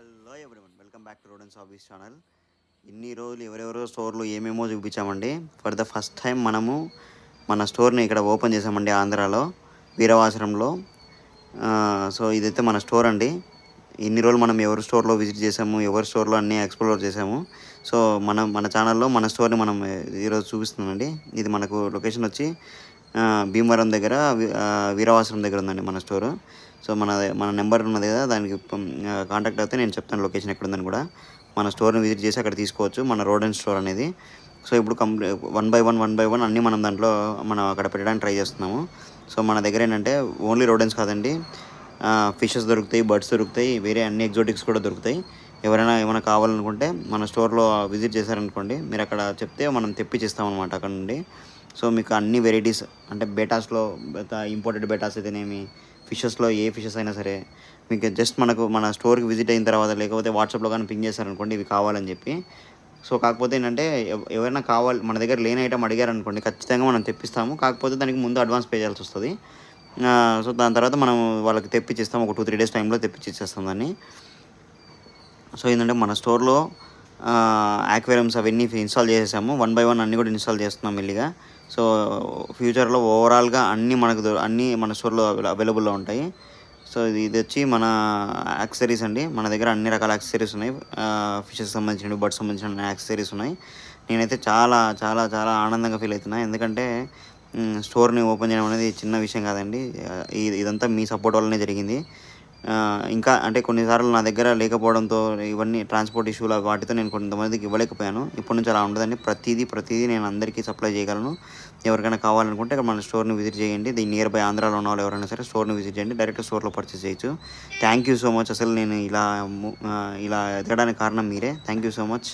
Hello everyone, welcome back to Rodens hobbies channel. ఇన్ని రోజులు ఎవరెవరో స్టోర్లు ఏమేమో చూపించామండి. ఫర్ ద ఫస్ట్ టైం మనము మన స్టోర్ని ఇక్కడ ఓపెన్ చేసామండి, ఆంధ్రాలో వీరవాసరంలో. సో ఇదైతే మన స్టోర్ అండి. ఇన్ని రోజులు మనం ఎవరి స్టోర్లో విజిట్ చేసాము, ఎవరి స్టోర్లో అన్నీ ఎక్స్ప్లోర్ చేసాము. సో మన ఛానల్లో మన స్టోర్ని మనం ఈరోజు చూపిస్తున్నామండి. ఇది మనకు లొకేషన్ వచ్చి భీమవరం దగ్గర వీరవాసరం దగ్గర ఉందండి మన స్టోరు. సో మన నెంబర్ ఉన్నది కదా, దానికి కాంటాక్ట్ అయితే నేను చెప్తాను లొకేషన్ ఎక్కడ ఉందని కూడా. మన స్టోర్ని విజిట్ చేసి అక్కడ తీసుకోవచ్చు, మన రోడ్ అండ్ స్టోర్ అనేది. సో ఇప్పుడు వన్ బై వన్ అన్నీ మనం దాంట్లో మనం అక్కడ పెట్టడానికి ట్రై చేస్తున్నాము. సో మన దగ్గర ఏంటంటే ఓన్లీ రోడెన్స్ కాదండి, ఫిషెస్ దొరుకుతాయి, బర్డ్స్ దొరుకుతాయి, వేరే అన్ని ఎగ్జోటిక్స్ కూడా దొరుకుతాయి. ఎవరైనా ఏమైనా కావాలనుకుంటే మన స్టోర్లో విజిట్ చేశారనుకోండి, మీరు అక్కడ చెప్తే మనం తెప్పించిస్తామన్నమాట అక్కడ నుండి. సో మీకు అన్ని వెరైటీస్ అంటే బేటాస్లో ఇంపోర్టెడ్ బేటాస్ అయితేనేమి, ఫిషెస్లో ఏ ఫిషెస్ అయినా సరే మీకు జస్ట్ మన స్టోర్కి విజిట్ అయిన తర్వాత లేకపోతే వాట్సాప్లో కానీ పింగ్ చేశారనుకోండి ఇవి కావాలని చెప్పి. సో కాకపోతే ఏంటంటే ఎవరైనా కావాలి మన దగ్గర లేని ఐటమ్ అడిగారనుకోండి, ఖచ్చితంగా మనం తెప్పిస్తాము. కాకపోతే దానికి ముందు అడ్వాన్స్ పే చేయాల్సి వస్తుంది. సో దాని తర్వాత మనం వాళ్ళకి తెప్పించిస్తాం, ఒక 2-3 డేస్ టైంలో తెప్పించేస్తాం దాన్ని. సో ఏంటంటే మన స్టోర్లో యాక్వేరియంస్ అవన్నీ ఇన్స్టాల్ చేసేసాము. 1 బై 1 అన్నీ కూడా ఇన్స్టాల్ చేస్తున్నాం మెల్లిగా. సో ఫ్యూచర్లో ఓవరాల్గా అన్నీ అన్నీ మన స్టోర్లో అవైలబుల్లో ఉంటాయి. సో ఇది వచ్చి మన యాక్సెసరీస్ అండి. మన దగ్గర అన్ని రకాల యాక్సెసరీస్ ఉన్నాయి. ఫిషెస్ సంబంధించిన, బర్డ్స్ సంబంధించిన యాక్సెసరీస్ ఉన్నాయి. నేనైతే చాలా చాలా చాలా ఆనందంగా ఫీల్ అవుతున్నాను, ఎందుకంటే స్టోర్ని ఓపెన్ చేయడం అనేది చిన్న విషయం కాదండి. ఇదంతా మీ సపోర్ట్ వల్లనే జరిగింది. ఇంకా అంటే కొన్నిసార్లు నా దగ్గర లేకపోవడంతో ఇవన్నీ ట్రాన్స్పోర్ట్ ఇష్యూలు వాటితో నేను కొంతమందికి ఇవ్వలేకపోయాను. ఇప్పటి నుంచి అలా ఉండదండి. ప్రతిదీ నేను అందరికీ సప్లై చేయగలను. ఎవరికైనా కావాలనుకుంటే ఇక్కడ మన స్టోర్ని విజిట్ చేయండి. దీని నియర్ బై ఆంధ్రాలో ఉన్న వాళ్ళు ఎవరైనా సరే స్టోర్ని విజిట్ చేయండి, డైరెక్ట్ స్టోర్లో పర్చేస్ చేయొచ్చు. Thank you so much. అసలు నేను ఇలా ఎదగడానికి కారణం మీరే. Thank you so much.